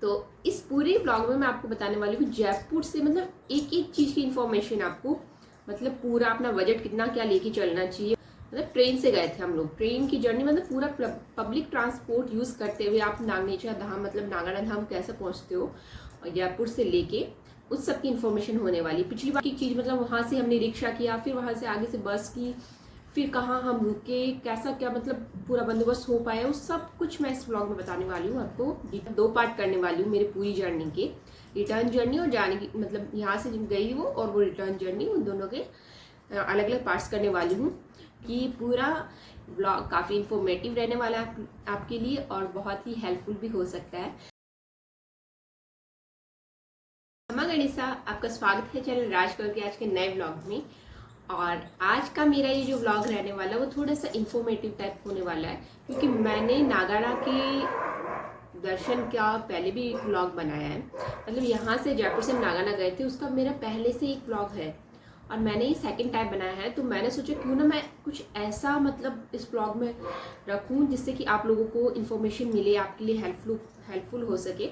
तो इस पूरे ब्लॉग में मैं आपको बताने वाली हूँ जयपुर से मतलब एक एक चीज़ की इन्फॉर्मेशन आपको, मतलब पूरा अपना बजट कितना क्या लेके चलना चाहिए। मतलब ट्रेन से गए थे हम लोग, ट्रेन की जर्नी मतलब पूरा पब्लिक ट्रांसपोर्ट यूज़ करते हुए आप नागनेचा धाम मतलब नागाना धाम कैसे पहुँचते हो और जयपुर से लेके उस सब की इन्फॉर्मेशन होने वाली। पिछली बार की चीज़ मतलब वहाँ से हमने रिक्शा किया, फिर वहाँ से आगे से बस की, फिर कहाँ हम रुके, कैसा क्या मतलब पूरा बंदोबस्त हो पाया, उस सब कुछ मैं इस ब्लॉग में बताने वाली हूँ आपको। 2 पार्ट करने वाली हूँ मेरी पूरी जर्नी के, रिटर्न जर्नी और जाने की मतलब यहाँ से गई वो और वो रिटर्न जर्नी, उन दोनों के अलग अलग पार्ट्स करने वाली हूँ कि पूरा ब्लॉग काफ़ी इन्फॉर्मेटिव रहने वाला है आपके लिए और बहुत ही हेल्पफुल भी हो सकता है। नमः गणेशा, आपका स्वागत है चैनल राजकौर के आज के नए ब्लॉग में। और आज का मेरा ये जो व्लॉग रहने वाला है वो थोड़ा सा इन्फॉर्मेटिव टाइप होने वाला है, क्योंकि मैंने नागाना के दर्शन का पहले भी एक व्लॉग बनाया है। मतलब यहाँ से जयपुर से हम नागाना गए थे, उसका मेरा पहले से एक व्लॉग है और मैंने ये सेकंड टाइम बनाया है। तो मैंने सोचा क्यों ना मैं कुछ ऐसा मतलब इस व्लॉग में रखूँ जिससे कि आप लोगों को इन्फॉर्मेशन मिले, आपके लिए हेल्पफुल हो सके।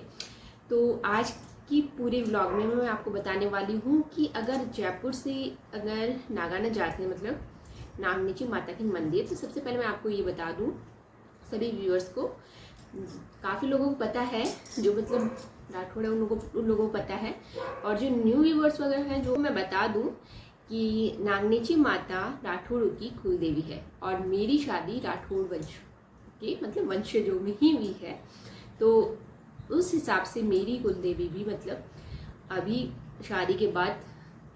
तो आज की पूरे व्लॉग में मैं आपको बताने वाली हूँ कि अगर जयपुर से अगर नागाना जाते हैं मतलब नागनेची माता के मंदिर, तो सबसे पहले मैं आपको ये बता दूँ सभी व्यूअर्स को, काफ़ी लोगों को पता है, जो मतलब राठौड़ है उन लोगों को पता है, और जो न्यू व्यूअर्स वगैरह हैं जो मैं बता दूँ कि नागनेची माता राठौड़ की कुल देवी है और मेरी शादी राठौड़ वंश के मतलब वंशजों में ही हुई है। तो उस हिसाब से मेरी कुल देवी भी मतलब अभी शादी के बाद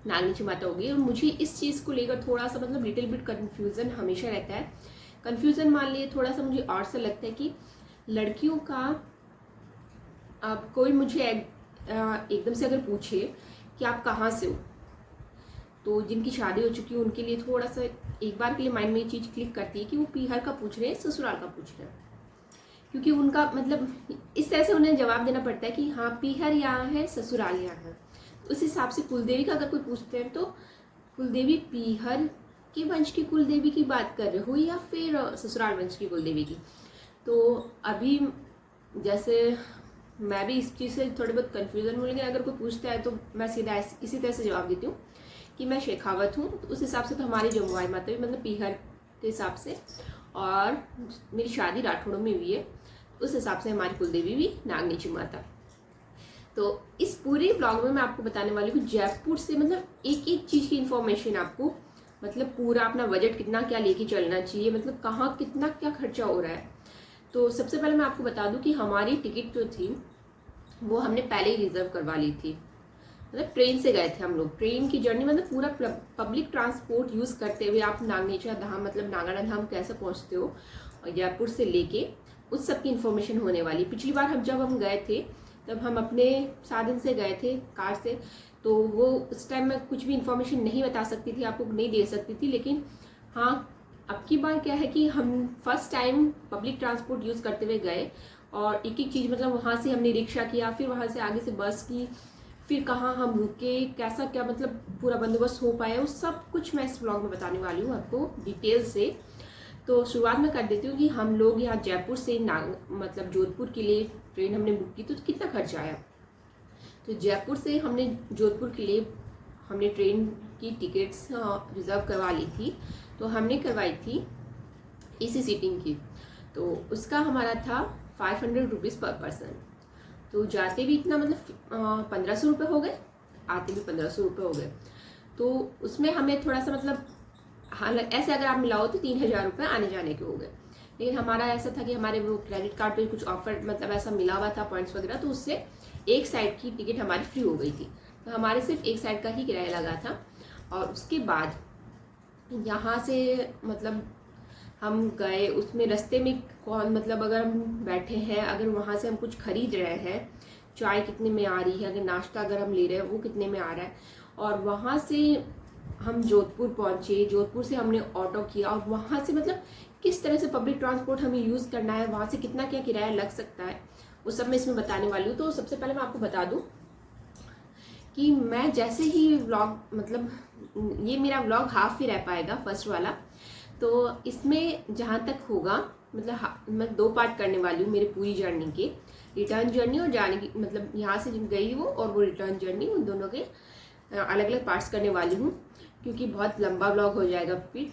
नागनेची माता हो गई। और मुझे इस चीज़ को लेकर थोड़ा सा मतलब लिटिल बिट कन्फ्यूज़न हमेशा रहता है। कन्फ्यूज़न मान लिए थोड़ा सा मुझे और सा लगता है कि लड़कियों का, अब कोई मुझे एकदम से अगर पूछे कि आप कहाँ से हो, तो जिनकी शादी हो चुकी है उनके लिए थोड़ा सा एक बार के लिए माइंड में ये चीज़ क्लिक करती है कि वो पीहर का पूछ रहे हैं ससुराल का पूछ रहे हैं, क्योंकि उनका मतलब इस तरह से उन्हें जवाब देना पड़ता है कि हाँ पीहर यहाँ है ससुराल यहाँ है। उस हिसाब से कुलदेवी का अगर कोई पूछते हैं तो कुलदेवी पीहर के वंश की कुलदेवी की बात कर रहे हो या फिर ससुराल वंश की कुलदेवी की। तो अभी जैसे मैं भी इस चीज़ से थोड़ी बहुत कन्फ्यूज़न हूँ, लेकिन अगर कोई पूछता है तो मैं सीधा इसी तरह से जवाब देती हूँ कि मैं शेखावत हूँ। तो उस हिसाब से तो हमारी जमुआई माता भी मतलब पीहर के हिसाब से, और मेरी शादी राठौड़ों में हुई है, उस हिसाब से हमारी कुलदेवी भी नागनेची माता। तो इस पूरे ब्लॉग में मैं आपको बताने वाली हूँ जयपुर से मतलब एक एक चीज़ की इन्फॉर्मेशन आपको, मतलब पूरा अपना बजट कितना क्या लेके चलना चाहिए, मतलब कहाँ कितना क्या खर्चा हो रहा है। तो सबसे पहले मैं आपको बता दूं कि हमारी टिकट जो थी वो हमने पहले ही रिजर्व करवा ली थी। मतलब ट्रेन से गए थे हम लोग, ट्रेन की जर्नी मतलब पूरा पब्लिक ट्रांसपोर्ट यूज़ करते हुए आप नागनेचा धाम मतलब नागाना धाम कैसे पहुँचते हो और जयपुर से लेके उस सब की इन्फॉर्मेशन होने वाली। पिछली बार जब हम गए थे तब हम अपने साधन से गए थे, कार से, तो वो उस टाइम में कुछ भी इन्फॉर्मेशन नहीं बता सकती थी, आपको नहीं दे सकती थी। लेकिन हाँ, अब की बार क्या है कि हम first time public transport use करते हुए गए और एक एक चीज़ मतलब वहाँ से हमने रिक्शा किया, फिर वहाँ से आगे से बस की, फिर कहाँ हम रुके, कैसा क्या मतलब पूरा बंदोबस्त हो पाया, उस सब कुछ मैं इस ब्लॉग में बताने वाली हूँ आपको डिटेल से। तो शुरुआत में कर देती हूँ कि हम लोग यहाँ जयपुर से मतलब जोधपुर के लिए ट्रेन हमने बुक की तो कितना खर्चा आया। तो जयपुर से हमने जोधपुर के लिए हमने ट्रेन की टिकट्स रिज़र्व करवा ली थी। तो हमने करवाई थी एसी सीटिंग की, तो उसका हमारा था 500 रुपीज़ पर पर्सन। तो जाते भी इतना मतलब 1500 रुपये हो गए, आते भी 1500 रुपये हो गए। तो उसमें हमें थोड़ा सा मतलब हाँ ऐसे अगर आप मिलाओ तो 3000 रुपये आने जाने के हो गए। लेकिन हमारा ऐसा था कि हमारे वो क्रेडिट कार्ड पे कुछ ऑफर मतलब ऐसा मिला हुआ था पॉइंट्स वगैरह, तो उससे एक साइड की टिकट हमारी फ्री हो गई थी। तो हमारे सिर्फ एक साइड का ही किराया लगा था। और उसके बाद यहाँ से मतलब हम गए, उसमें रास्ते में कौन मतलब अगर हम बैठे हैं, अगर वहाँ से हम कुछ खरीद रहे हैं, चाय कितने में आ रही है, अगर नाश्ता अगर हम ले रहे हैं वो कितने में आ रहा है। और वहाँ से हम जोधपुर पहुँचे, जोधपुर से हमने ऑटो किया और वहाँ से मतलब किस तरह से पब्लिक ट्रांसपोर्ट हमें यूज़ करना है, वहाँ से कितना क्या किराया लग सकता है, वो सब मैं इसमें बताने वाली हूँ। तो सबसे पहले मैं आपको बता दूँ कि मैं जैसे ही व्लॉग मतलब ये मेरा व्लॉग हाफ ही रह पाएगा फर्स्ट वाला, तो इसमें जहाँ तक होगा मतलब मैं 2 पार्ट करने वाली हूँ मेरी पूरी जर्नी के, रिटर्न जर्नी और जाने की, मतलब यहाँ से गई वो और वो रिटर्न जर्नी, उन दोनों के अलग अलग पार्ट्स करने वाली हूँ क्योंकि बहुत लंबा व्लॉग हो जाएगा फिर।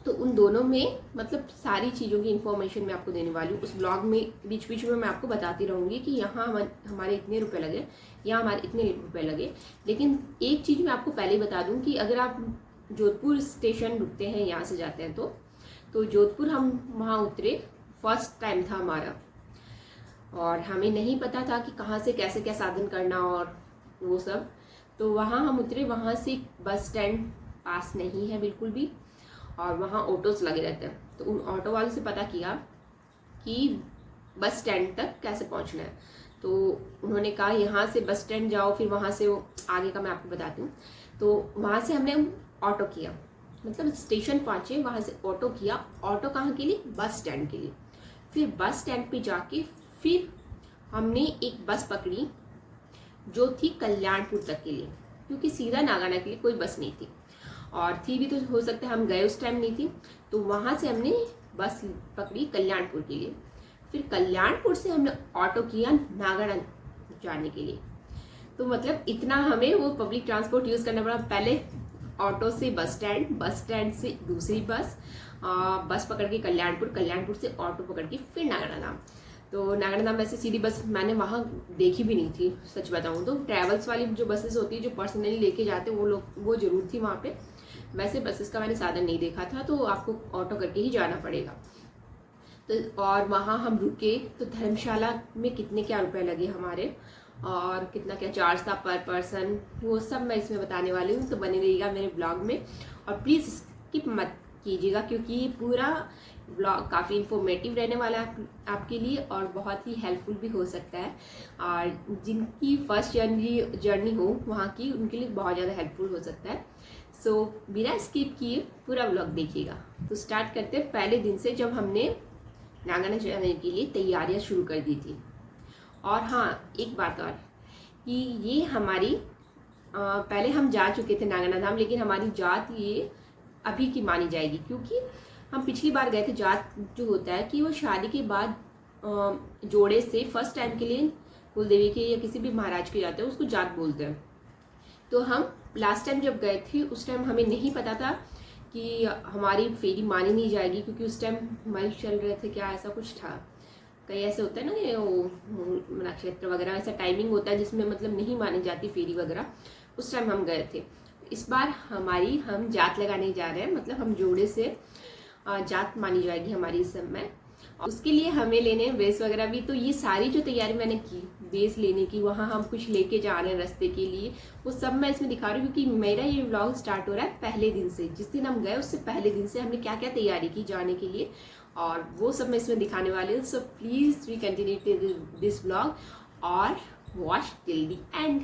तो उन दोनों में मतलब सारी चीज़ों की इन्फॉर्मेशन मैं आपको देने वाली हूँ उस ब्लॉग में। बीच बीच में मैं आपको बताती रहूँगी कि यहाँ हमारे इतने रुपए लगे, यहाँ हमारे इतने रुपए लगे। लेकिन एक चीज़ मैं आपको पहले ही बता दूँ कि अगर आप जोधपुर स्टेशन रुकते हैं, यहाँ से जाते हैं तो जोधपुर हम वहाँ उतरे, फर्स्ट टाइम था हमारा और हमें नहीं पता था कि कहाँ से कैसे क्या साधन करना और वो सब। तो वहाँ हम उतरे, वहाँ से बस स्टैंड पास नहीं है बिल्कुल भी और वहाँ ऑटोज लगे रहते हैं। तो उन ऑटो वालों से पता किया कि बस स्टैंड तक कैसे पहुँचना है। तो उन्होंने कहा यहाँ से बस स्टैंड जाओ, फिर वहाँ से वो आगे का मैं आपको बताती हूँ। तो वहाँ से हमने ऑटो किया, मतलब स्टेशन पहुँचे, वहाँ से ऑटो किया। ऑटो कहाँ के लिए? बस स्टैंड के लिए। फिर बस स्टैंड पे जाके फिर हमने एक बस पकड़ी जो थी कल्याणपुर तक के लिए, क्योंकि सीधा नागाना के लिए कोई बस नहीं थी, और थी भी तो हो सकता है हम गए उस टाइम नहीं थी। तो वहाँ से हमने बस पकड़ी कल्याणपुर के लिए। फिर कल्याणपुर से हमने ऑटो किया नागाना जाने के लिए। तो मतलब इतना हमें वो पब्लिक ट्रांसपोर्ट यूज़ करना पड़ा। पहले ऑटो से बस स्टैंड, बस स्टैंड से दूसरी बस, बस पकड़ के कल्याणपुर, कल्याणपुर से ऑटो पकड़ के फिर नागाना धाम। तो नागाना धाम वैसे सीधी बस मैंने वहाँ देखी भी नहीं थी, सच बताऊँ तो। ट्रैवल्स वाली जो बसेस होती है जो पर्सनली लेके जाते हैं वो लोग, वो जरूर थी वहाँ पे। वैसे बसेस का मैंने साधन नहीं देखा था, तो आपको ऑटो करके ही जाना पड़ेगा। तो और वहाँ हम रुके तो धर्मशाला में कितने क्या रुपए लगे हमारे और कितना क्या चार्ज था पर पर्सन, वो सब मैं इसमें बताने वाली हूँ। तो बने रहिएगा मेरे ब्लॉग में और प्लीज़ स्किप मत कीजिएगा क्योंकि पूरा ब्लॉग काफ़ी इन्फॉर्मेटिव रहने वाला है आपके लिए और बहुत ही हेल्पफुल भी हो सकता है। और जिनकी फर्स्ट जर्नी हो वहाँ की, उनके लिए बहुत ज़्यादा हेल्पफुल हो सकता है। सो बिना स्किप किए पूरा व्लॉग देखिएगा। तो स्टार्ट करते हैं पहले दिन से, जब हमने नागाना जाने के लिए तैयारियां शुरू कर दी थी। और हाँ, एक बात और कि ये हमारी पहले हम जा चुके थे नागाना धाम, लेकिन हमारी जात ये अभी की मानी जाएगी क्योंकि हम पिछली बार गए थे। जात जो होता है कि वो शादी के बाद जोड़े से फर्स्ट टाइम के लिए कुलदेवी के या किसी भी महाराज के जाते हैं, उसको जात बोलते हैं। तो हम लास्ट टाइम जब गए थे उस टाइम हमें नहीं पता था कि हमारी फेरी मानी नहीं जाएगी क्योंकि उस टाइम मल चल रहे थे, क्या ऐसा कुछ था। कई ऐसे होता है ना कि वो नक्षत्र वगैरह, ऐसा टाइमिंग होता है जिसमें मतलब नहीं मानी जाती फेरी वगैरह। उस टाइम हम गए थे। इस बार हम जात लगाने जा रहे हैं, मतलब हम जोड़े से जात मानी जाएगी हमारी इस समय। उसके लिए हमें लेने बेस वगैरह भी। तो ये सारी जो तैयारी मैंने की बेस लेने की, वहाँ हम कुछ लेके जा रहे हैं रास्ते के लिए, वो सब मैं इसमें दिखा रही हूँ क्योंकि मेरा ये व्लॉग स्टार्ट हो रहा है पहले दिन से। जिस दिन हम गए उससे पहले दिन से हमने क्या क्या तैयारी की जाने के लिए, और वो सब मैं इसमें दिखाने वाली हूँ। So please we continue this vlog और watch till the end.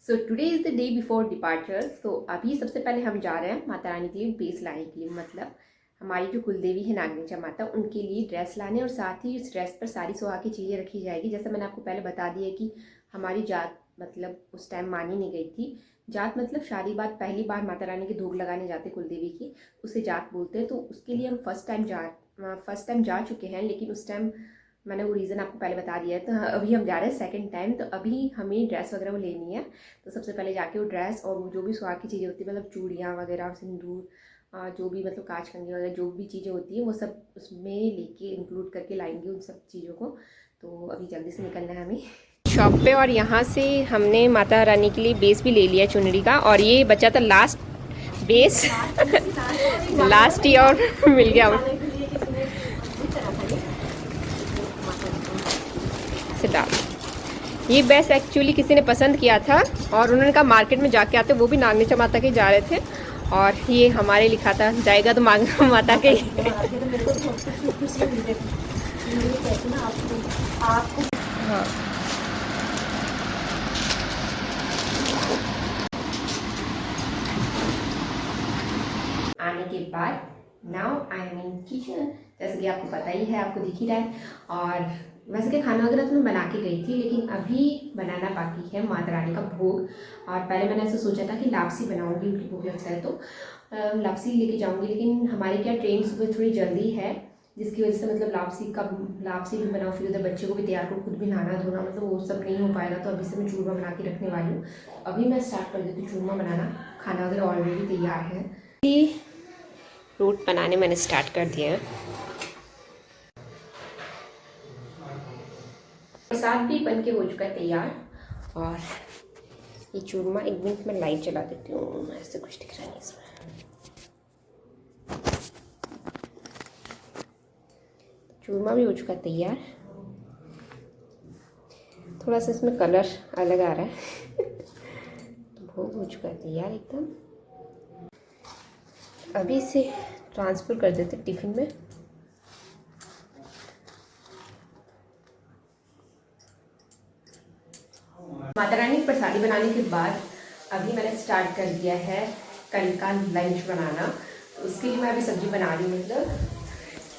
So today is the day before departure. तो अभी सबसे पहले हम जा रहे हैं माता रानी के लिए बेस लाने के लिए, मतलब हमारी जो कुलदेवी है नागनीचा माता, उनके लिए ड्रेस लाने, और साथ ही उस ड्रेस पर सारी सुहाग की चीज़ें रखी जाएगी। जैसा मैंने आपको पहले बता दिया कि हमारी जात मतलब उस टाइम मानी नहीं गई थी। जात मतलब शादी बाद पहली बार माता रानी के धूप लगाने जाते कुलदेवी की, उसे जात बोलते हैं। तो उसके लिए हम फर्स्ट टाइम जा चुके हैं, लेकिन उस टाइम मैंने वो रीज़न आपको पहले बता दिया है। तो अभी हम जा रहे हैं सेकंड टाइम। तो अभी हमें ड्रेस वगैरह वो लेनी है। तो सबसे पहले जाके वो ड्रेस और वो जो भी सुहाग की चीज़ें होती है, मतलब चूड़ियाँ वगैरह, सिंदूर, जो भी मतलब कांच कंगी वगैरह जो भी चीज़ें होती है वो सब उसमें लेके इंक्लूड करके लाएंगे उन सब चीज़ों को। तो अभी जल्दी से निकलना है हमें शॉप पे। और यहाँ से हमने माता रानी के लिए बेस भी ले लिया चुनरी का, और ये बचा था लास्ट बेस लास्ट ही और मिल गया से डाल। ये बेस एक्चुअली किसी ने पसंद किया था और उन्होंने कहा मार्केट में जाके आते, वो भी नागनीचा माता के जा रहे थे, और ये हमारे लिखा था जाएगा तो माता के हाँ। आने के बाद now I am in kitchen, जैसे कि आपको पता ही है, आपको दिख ही रहा है। और वैसे कि खाना वगैरह तो मैं बना के गई थी, लेकिन अभी बनाना बाकी है माता रानी का भोग। और पहले मैंने ऐसा सोचा था कि लापसी बनाऊंगी, उनकी भोग लगता है तो लापसी लेके जाऊंगी, लेकिन हमारी क्या ट्रेन सुबह थोड़ी जल्दी है जिसकी वजह से मतलब लापसी भी बनाओ, फिर उधर बच्चे को भी तैयार करो, खुद भी नहाना धोना, मतलब वो सब नहीं हो पाएगा। तो अभी से मैं चूरमा बना के रखने वाली हूँ। अभी मैं स्टार्ट कर देती हूँ चूरमा बनाना। खाना वगैरह ऑलरेडी तैयार है। फ्रूट बनाने मैंने स्टार्ट कर दिया है। प्रसाद भी बन के हो चुका है तैयार। और ये चूरमा, 1 मिनट में लाइट जला देती हूँ, ऐसे कुछ दिख रहा नहीं इसमें। चूरमा भी हो चुका है तैयार। थोड़ा सा इसमें कलर अलग आ रहा है तो वो हो चुका है तैयार एकदम। अभी इसे ट्रांसफ़र कर देते टिफ़िन में। माता रानी की प्रसादी बनाने के बाद अभी मैंने स्टार्ट कर दिया है कल का लंच बनाना। तो उसके लिए मैं अभी सब्ज़ी बना रही हूँ। मतलब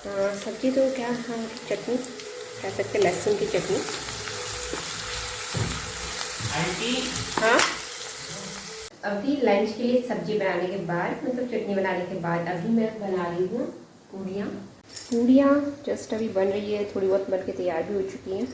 सब्ज़ी तो क्या, हाँ चटनी कह सकते, लहसुन की चटनी। हाँ, अभी लंच के लिए सब्ज़ी बनाने के बाद, मतलब चटनी बनाने के बाद, अभी मैं बना रही हूँ पूड़ियाँ। जस्ट अभी बन रही है, थोड़ी बहुत बन के तैयार भी हो चुकी हैं।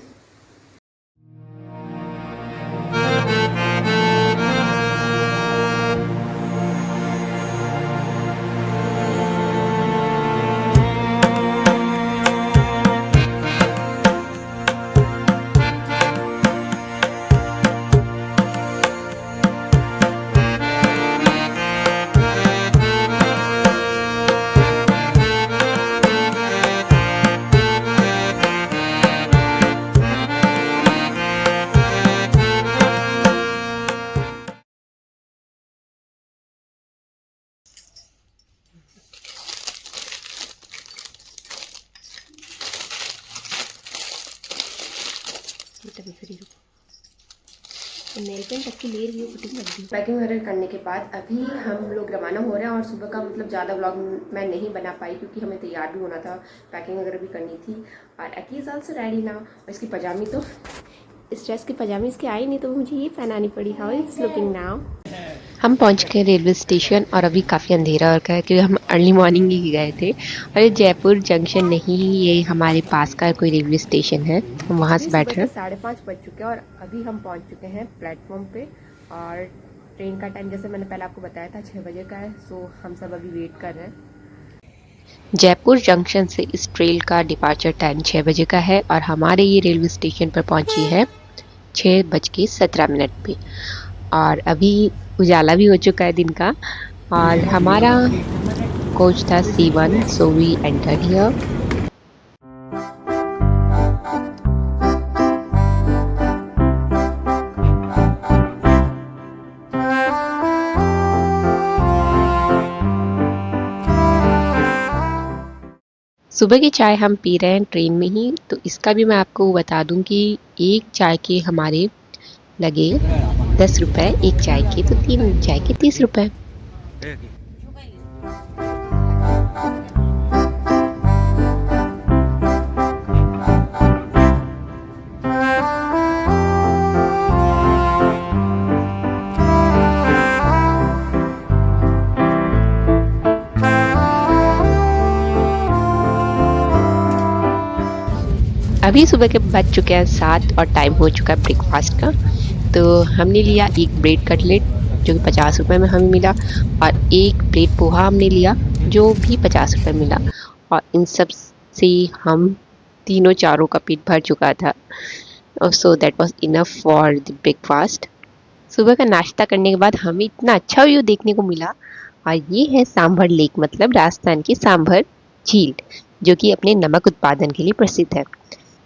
नेल पेंट तक की ले रही हूँ, फिटिंग कर दी। पैकिंग वगैरह करने के बाद अभी हम लोग रवाना हो रहे हैं। और सुबह का मतलब ज़्यादा व्लॉग मैं नहीं बना पाई क्योंकि हमें तैयार भी होना था, पैकिंग वगैरह भी करनी थी। और अकी इज़ ऑल्सो रेडी ना। और इसकी पजामी, तो इस ड्रेस की पजामी इसकी आई नहीं तो मुझे ये पहनानी पड़ी। How is looking now. हम पहुंच गए रेलवे स्टेशन और अभी काफ़ी अंधेरा हो गया है क्योंकि हम अर्ली मॉर्निंग ही गए थे। और ये जयपुर जंक्शन नहीं, ये हमारे पास का कोई रेलवे स्टेशन है, हम वहाँ से बैठ रहे हैं। 5:30 बज चुके हैं और अभी हम पहुंच चुके हैं प्लेटफॉर्म पे। और ट्रेन का टाइम जैसे मैंने पहले आपको बताया था 6 बजे का है। सो हम सब अभी वेट कर रहे हैं। जयपुर जंक्शन से इस ट्रेन का डिपार्चर टाइम 6 बजे का है और हमारे ये रेलवे स्टेशन पर पहुंची है 6:17 पे। और अभी उजाला भी हो चुका है दिन का। और हमारा कोच था C1, so we entered here. सुबह की चाय हम पी रहे हैं ट्रेन में ही, तो इसका भी मैं आपको बता दूं कि एक चाय के हमारे लगे 10 रुपये, एक चाय के, तो 3 चाय के 30 रुपये। अभी सुबह के बज चुके हैं 7 और टाइम हो चुका है ब्रेकफास्ट का। तो हमने लिया एक ब्रेड कटलेट जो कि 50 रुपये में हमें मिला, और एक प्लेट पोहा हमने लिया जो भी 50 रुपये मिला। और इन सब से हम तीनों चारों का पेट भर चुका था। So that was enough for the breakfast. सुबह का नाश्ता करने के बाद हमें इतना अच्छा व्यू देखने को मिला। और ये है सांभर लेक, मतलब राजस्थान की सांभर झील, जो कि अपने नमक उत्पादन के लिए प्रसिद्ध है।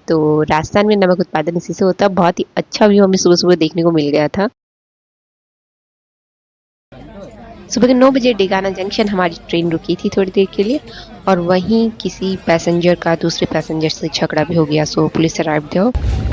तो राजस्थान में नमक उत्पादन इसी से होता है। बहुत ही अच्छा व्यू हमें सुबह सुबह देखने को मिल गया था। सुबह के 9 बजे डेगाना जंक्शन हमारी ट्रेन रुकी थी थोड़ी देर के लिए, और वहीं किसी पैसेंजर का दूसरे पैसेंजर से झगड़ा भी हो गया। सो पुलिस अराइव्ड देयर।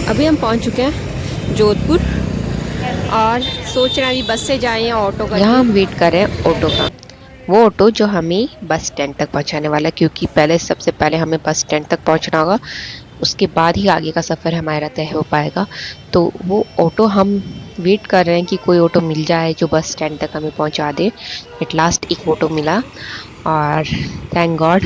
अभी हम पहुंच चुके हैं जोधपुर, और सोच रहे हैं अभी बस से जाएं या ऑटो का। यहाँ हम वेट कर रहे हैं ऑटो का, वो ऑटो जो हमें बस स्टैंड तक पहुँचाने वाला है, क्योंकि सबसे पहले हमें बस स्टैंड तक पहुँचना होगा, उसके बाद ही आगे का सफ़र हमारा तय हो पाएगा। तो वो ऑटो हम वेट कर रहे हैं कि कोई ऑटो मिल जाए जो बस स्टैंड तक हमें पहुंचा दे। एट लास्ट एक ऑटो मिला और थैंक गॉड।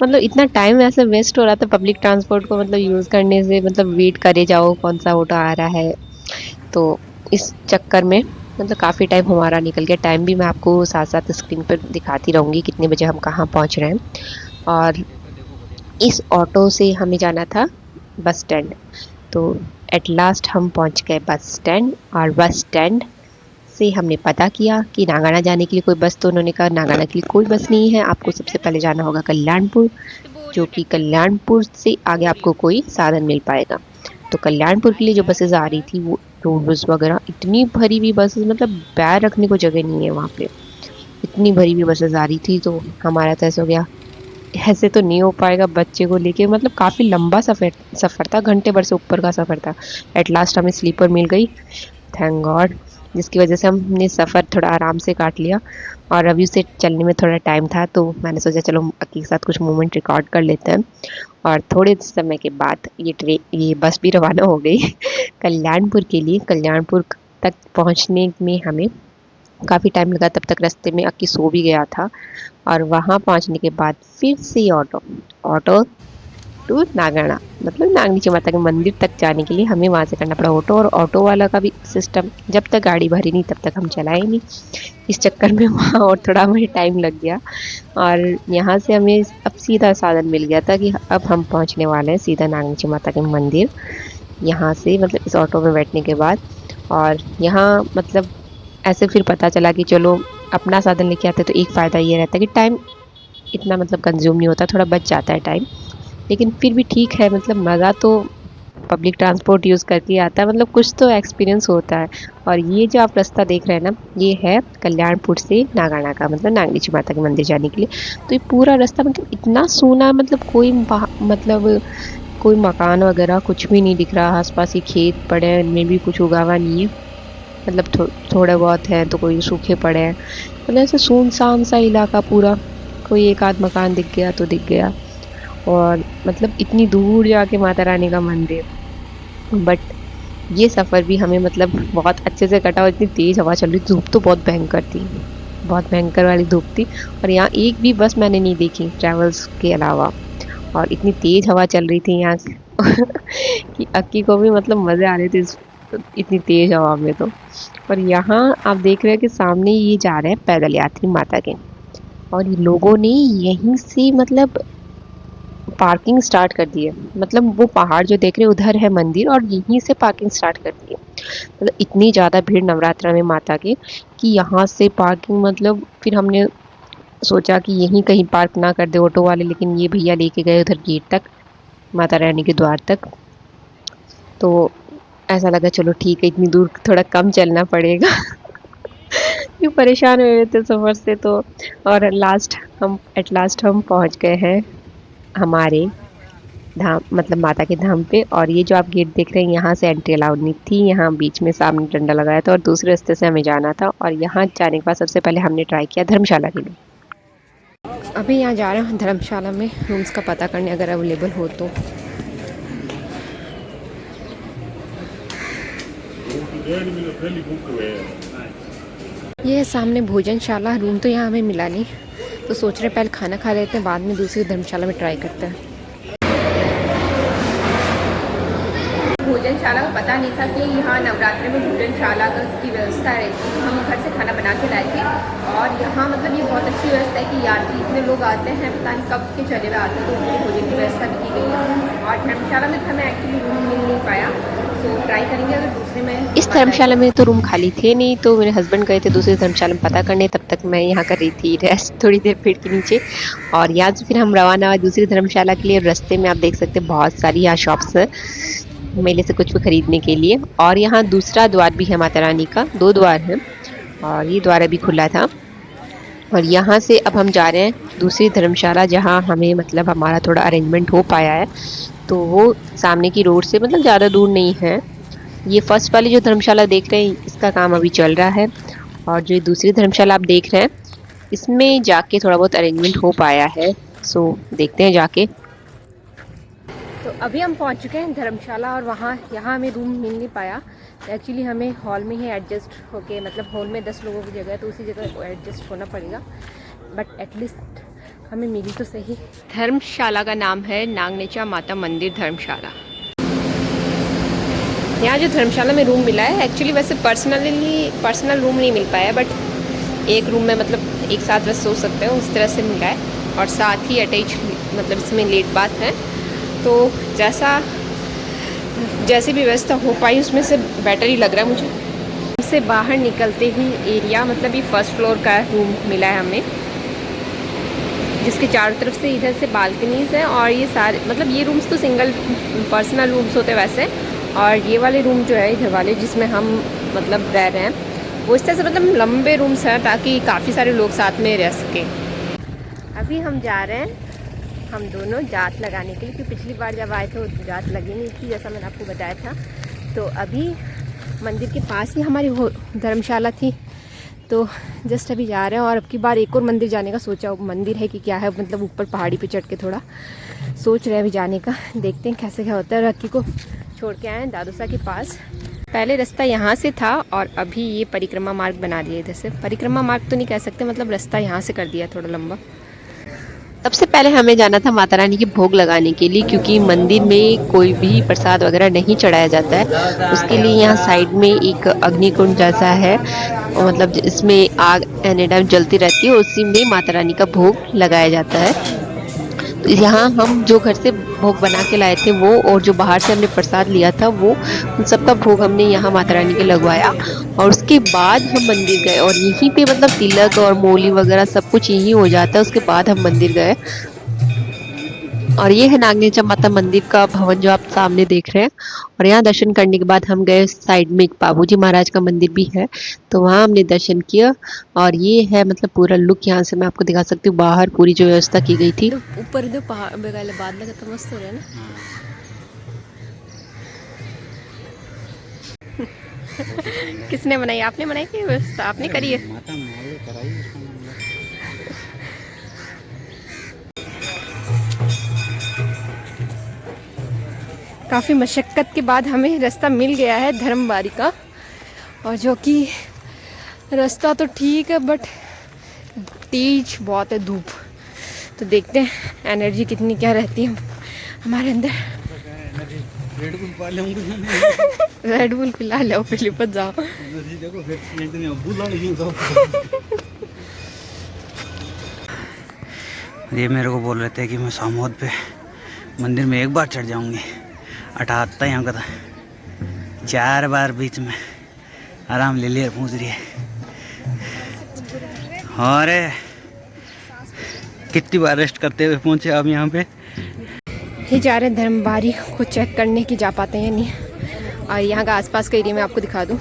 मतलब इतना टाइम ऐसे वेस्ट हो रहा था पब्लिक ट्रांसपोर्ट को मतलब यूज़ करने से, मतलब वेट करे जाओ कौन सा ऑटो आ रहा है, तो इस चक्कर में मतलब काफ़ी टाइम हमारा निकल गया। टाइम भी मैं आपको साथ साथ स्क्रीन पर दिखाती रहूँगी कितने बजे हम कहाँ पहुँच रहे हैं। और इस ऑटो से हमें जाना था बस स्टैंड। तो एट लास्ट हम पहुंच गए बस स्टैंड, और बस स्टैंड से हमने पता किया कि नागाना जाने के लिए कोई बस, तो उन्होंने कहा नागाना के लिए कोई बस नहीं है, आपको सबसे पहले जाना होगा कल्याणपुर, जो कि कल्याणपुर से आगे आपको कोई साधन मिल पाएगा। तो कल्याणपुर के लिए जो बसेस आ रही थी वो रोड बस वगैरह, इतनी भरी हुई बसेस, मतलब पैर रखने को जगह नहीं है वहाँ पे, इतनी भरी हुई बसेस आ रही थी। तो हमारा तो ऐसा हो गया ऐसे तो नहीं हो पाएगा बच्चे को लेके, मतलब काफ़ी लंबा सफ़र था, घंटे भर से ऊपर का सफ़र था। एट लास्ट हमें स्लीपर मिल गई, थैंक गॉड, जिसकी वजह से हमने सफ़र थोड़ा आराम से काट लिया। और अभी उसे चलने में थोड़ा टाइम था, तो मैंने सोचा चलो अक्की के साथ कुछ मोमेंट रिकॉर्ड कर लेते हैं। और थोड़े समय के बाद ये बस भी रवाना हो गई कल्याणपुर के लिए। कल्याणपुर तक पहुंचने में हमें काफ़ी टाइम लगा, तब तक रास्ते में अक्की सो भी गया था। और वहाँ पहुँचने के बाद फिर से ऑटो टू नागाना, मतलब नागनी माता के मंदिर तक जाने के लिए हमें वहाँ से करना पड़ा ऑटो। और ऑटो वाला का भी सिस्टम, जब तक गाड़ी भरी नहीं तब तक हम चलाए नहीं, इस चक्कर में वहाँ और थोड़ा हमें टाइम लग गया। और यहाँ से हमें अब सीधा साधन मिल गया था कि अब हम पहुँचने वाले हैं सीधा नागनी माता के मंदिर, यहाँ से मतलब इस ऑटो में बैठने के बाद। और यहाँ मतलब ऐसे फिर पता चला कि चलो अपना साधन लेके आते तो एक फ़ायदा ये रहता है कि टाइम इतना मतलब कंज्यूम नहीं होता, थोड़ा बच जाता है टाइम। लेकिन फिर भी ठीक है, मतलब मज़ा तो पब्लिक ट्रांसपोर्ट यूज़ करके आता है, मतलब कुछ तो एक्सपीरियंस होता है। और ये जो आप रास्ता देख रहे हैं ना, ये है कल्याणपुर से नागाना का, मतलब नागनी माता के मंदिर जाने के लिए। तो ये पूरा रास्ता मतलब इतना सूना, मतलब मतलब कोई मकान वगैरह कुछ भी नहीं दिख रहा, आसपास ही खेत पड़े हैं, इनमें भी कुछ उगा हुआ नहीं है, मतलब थोड़े बहुत हैं तो कोई सूखे पड़े हैं, मतलब ऐसे सुनसान सा इलाका पूरा। कोई एक आध मकान दिख गया तो दिख गया, और मतलब इतनी दूर जाके माता रानी का मंदिर। बट ये सफ़र भी हमें मतलब बहुत अच्छे से कटा, और इतनी तेज़ हवा चल रही, धूप तो बहुत भयंकर थी, बहुत भयंकर वाली धूप थी। और यहाँ एक भी बस मैंने नहीं देखी ट्रैवल्स के अलावा, और इतनी तेज़ हवा चल रही थी यहाँ कि अक्की को भी मतलब मज़े आ रहे थे इतनी तेज़ हवा में। तो और यहाँ आप देख रहे हैं कि सामने ये जा रहे हैं पैदल यात्री माता के, और ये लोगों ने यहीं से मतलब पार्किंग स्टार्ट कर दी है, मतलब वो पहाड़ जो देख रहे हैं उधर है मंदिर, और यहीं से पार्किंग स्टार्ट कर दी है। मतलब इतनी ज़्यादा भीड़ नवरात्रा में माता के कि यहाँ से पार्किंग, मतलब फिर हमने सोचा कि यहीं कहीं पार्क ना कर दे ऑटो वाले, लेकिन ये भैया लेके गए उधर गेट तक, माता रानी के द्वार तक। तो ऐसा लगा चलो ठीक है, इतनी दूर थोड़ा कम चलना पड़ेगा क्यों परेशान हो रहे थे सफ़र से। तो और एट लास्ट हम पहुंच गए हैं हमारे धाम, मतलब माता के धाम पे। और ये जो आप गेट देख रहे हैं, यहाँ से एंट्री अलाउड नहीं थी, यहाँ बीच में सामने डंडा लगाया था और दूसरे रास्ते से हमें जाना था। और यहाँ जाने के बाद सबसे पहले हमने ट्राई किया धर्मशाला के लिए। अभी यहाँ जा रहे हैं धर्मशाला में रूम्स का पता करने, अगर अवेलेबल हो तो। ये है सामने भोजनशाला, रूम तो यहाँ हमें मिला नहीं, तो सोच रहे पहले खाना खा लेते हैं, बाद में दूसरी धर्मशाला में ट्राई करते हैं। भोजनशाला का पता नहीं था कि यहाँ नवरात्रि में भोजनशाला की व्यवस्था रहती है, हम घर से खाना बना के लाए थे। और यहाँ मतलब ये बहुत अच्छी व्यवस्था है कि यात्री इतने लोग आते हैं, पता नहीं कब के चले हुए आते हैं, तो उनके भोजन की व्यवस्था भी की गई है। और धर्मशाला में हमें एक्चुअली रूम मिल नहीं पाया, तो ट्राई करेंगे अगर दूसरे में। इस धर्मशाला में तो रूम खाली थे नहीं, तो मेरे हस्बैंड गए थे दूसरी धर्मशाला में पता करने, तब तक मैं यहाँ कर रही थी रेस्ट थोड़ी देर पेड़ के नीचे। और यहाँ से फिर हम रवाना हुए दूसरी धर्मशाला के लिए। रास्ते में आप देख सकते हैं बहुत सारी यहाँ शॉप्स है मेले से कुछ भी खरीदने के लिए। और यहाँ दूसरा द्वार भी है माता रानी का, 2 द्वार हैं, और ये द्वार अभी खुला था। और यहाँ से अब हम जा रहे हैं दूसरी धर्मशाला, जहाँ हमें मतलब हमारा थोड़ा अरेंजमेंट हो पाया है। तो वो सामने की रोड से मतलब ज़्यादा दूर नहीं है, ये फर्स्ट वाली जो धर्मशाला देख रहे हैं इसका काम अभी चल रहा है, और जो दूसरी धर्मशाला आप देख रहे हैं इसमें जाके थोड़ा बहुत अरेंजमेंट हो पाया है। सो देखते हैं जाके। तो अभी हम पहुंच चुके हैं धर्मशाला, और यहाँ हमें रूम मिल नहीं पाया। एक्चुअली हमें हॉल में ही एडजस्ट होके, मतलब हॉल में 10 लोगों की जगह है तो उसी जगह एडजस्ट होना पड़ेगा, बट एटलीस्ट हमें मिली तो सही। धर्मशाला का नाम है नागनेचा माता मंदिर धर्मशाला। यहाँ जो धर्मशाला में रूम मिला है, एक्चुअली वैसे पर्सनल रूम नहीं मिल पाया, बट एक रूम में मतलब एक साथ बस सो सकते हो उस तरह से मिला है, और साथ ही अटैच मतलब इसमें लेट बाथ है। तो जैसी भी व्यवस्था हो पाई उसमें से बेटर ही लग रहा है मुझे। इससे बाहर निकलते ही एरिया, मतलब ये फर्स्ट फ्लोर का रूम मिला है हमें, जिसके चारों तरफ से इधर से बालकनीज हैं, और ये सारे मतलब ये रूम्स तो सिंगल पर्सनल रूम्स होते वैसे, और ये वाले रूम जो है इधर वाले जिसमें हम मतलब रह रहे हैं वो इस तरह से मतलब लंबे रूम्स हैं ताकि काफ़ी सारे लोग साथ में रह सकें। अभी हम जा रहे हैं हम दोनों जात लगाने के लिए, क्योंकि पिछली बार जब आए थे तो जात लगी नहीं थी जैसा मैंने आपको बताया था। तो अभी मंदिर के पास ही हमारी धर्मशाला थी, तो जस्ट अभी जा रहे हैं। और अब की बार एक और मंदिर जाने का सोचा, मंदिर है कि क्या है, मतलब ऊपर पहाड़ी पे चढ़ के थोड़ा सोच रहे हैं अभी जाने का। देखते हैं कैसे क्या होता है। रक्की को छोड़ के आए हैं दादोसा के पास। पहले रास्ता यहाँ से था और अभी ये परिक्रमा मार्ग बना दिया। इधर से परिक्रमा मार्ग तो नहीं कह सकते, मतलब रास्ता यहाँ से कर दिया थोड़ा लंबा। सबसे पहले हमें जाना था माता रानी के भोग लगाने के लिए, क्योंकि मंदिर में कोई भी प्रसाद वगैरह नहीं चढ़ाया जाता है। उसके लिए यहाँ साइड में एक अग्निकुंड जैसा है, और मतलब इसमें आग एनी टाइम जलती रहती है, उसी में माता रानी का भोग लगाया जाता है। तो यहाँ हम जो घर से भोग बना के लाए थे वो, और जो बाहर से हमने प्रसाद लिया था वो, उन सबका भोग हमने यहाँ माता रानी के लगवाया, और उसके बाद हम मंदिर गए। और यहीं पे मतलब तिलक और मोली वगैरह सब कुछ यहीं हो जाता है। उसके बाद हम मंदिर गए, और ये है नागनेचा माता मंदिर का भवन जो आप सामने देख रहे हैं। और यहाँ दर्शन करने के बाद हम गए, साइड में एक बाबूजी महाराज का मंदिर भी है, तो वहाँ हमने दर्शन किया। और ये है मतलब पूरा लुक, यहाँ से मैं आपको दिखा सकती हूँ बाहर पूरी जो व्यवस्था की गई थी। ऊपर जो पहाड़ बादल का तो मस्त हो रहा है ना। किसने बनाई? आपने बनाई कि व्यवस्था आपने करी है? काफ़ी मशक्क़त के बाद हमें रास्ता मिल गया है धर्मबारी का, और जो कि रास्ता तो ठीक है बट तेज बहुत है धूप। तो देखते हैं एनर्जी कितनी क्या रहती है हमारे अंदर। रेड बुल पिला लो, फिर लिपट जाओ। ये मेरे को बोल रहे थे कि मैं सामोद पे मंदिर में एक बार चढ़ जाऊंगी, 78 यहाँ का था, 4 बार बीच में आराम ले लिया पहुँच रही है। अरे कितनी बार रेस्ट करते हुए पहुँचे अब यहाँ पे। ये जा रहे हैं धर्मबारी को चेक करने की, जा पाते हैं या नहीं। और यहाँ का आसपास का एरिया मैं आपको दिखा दूँ।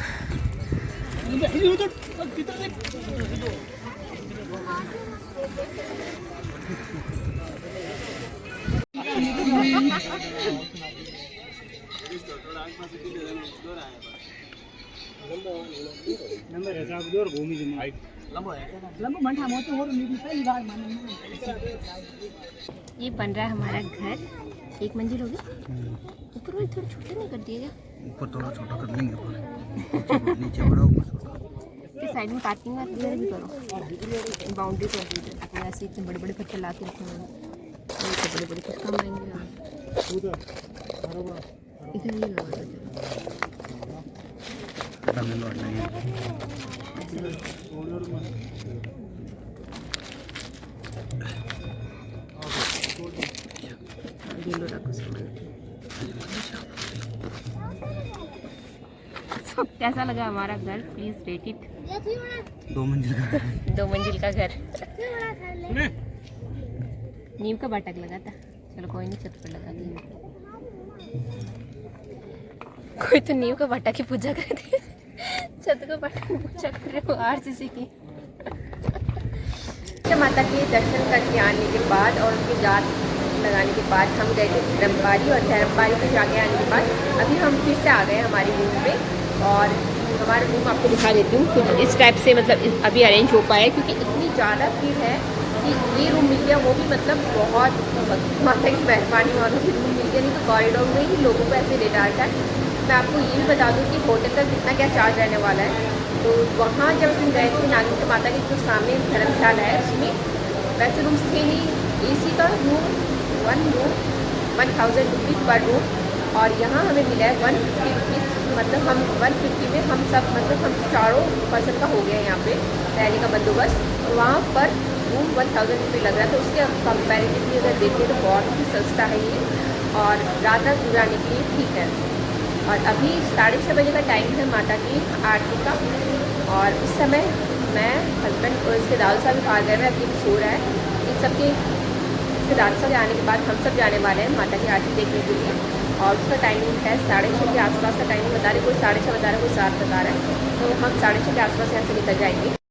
ये बन रहा है हमारा घर, 1 मंजिल होगी। ऊपर वाले थोड़ा छोटा नहीं कर दिया? ऊपर थोड़ा छोटा कर लेंगे, नीचे बड़ा ऊपर छोटा। के साइड में पार्किंग वगैरह भी करो, बाउंड्री कर दीजिए, ताकि ऐसे इतने बड़े बड़े पत्थर ला के रखे हैं, बड़े बड़े कुछ काम आएंगे। इधर नहीं लगा कैसा लगा हमारा घर? Please rate it. 2 मंजिल का 2 मंजिल का घर। नीम का बाटक लगा था, चलो कोई नहीं, छत पर लगा दिया। कोई तो नीम का बाटा की पूजा कर दी, छत का बाटा की पूजा कर रहे हो आरसीसी की। माता के दर्शन करके आने के बाद और उनकी जात लगाने के बाद हम गए थे धर्मबाड़ी, और धर्मबाड़ी पे जाके आने के बाद अभी हम फिर से आ गए हमारे रूम पे। और हमारा रूम आपको दिखा देती हूँ कुछ इस टाइप से, मतलब अभी अरेंज हो पाया है क्योंकि इतनी ज़्यादा भीड़ है कि ये रूम मिल गया, वो भी मतलब बहुत माता की मेहरबानी वालों की रूम मिल गया, नहीं तो कॉरिडोर में ही लोगों को ऐसे ले डालता है। मैं आपको ये भी बता दूँ कि होटल का कितना क्या चार्ज रहने वाला है। तो वहाँ जब हम गए थे नागेश्वर माता के जो सामने धर्मशाला है, उसमें वैसे रूम्स थे नहीं। AC का रूम 1000 रुपीज़ पर रूम, और यहाँ हमें मिला है 150 रुपीज़, मतलब हम 150 में हम सब, मतलब हम चारों पर्सन का हो गया यहाँ पे रहने का बंदोबस्त। तो वहाँ पर रूम 1000 रुपये लग रहा था। उसके कंपैरेटिवली अगर देखें तो बहुत ही सस्ता है ये, और रात रात गुजारने के लिए ठीक है। और अभी 6:30 बजे का टाइम है माता की आरती का, और इस समय मैं, हस्बैंड और इसके दादू साहब बाहर गए, मैं अभी सो रहा है। इन सबके इसके दादू साहब आने के बाद हम सब जाने वाले हैं माता की आरती देखने के लिए, और उसका टाइमिंग है 6:30 के आसपास का टाइमिंग बता रहे, कोई 6:30 बता रहा है, कोई 7 बता रहा है। तो हम 6:30 के आसपास यहाँ से निकल जाएंगे।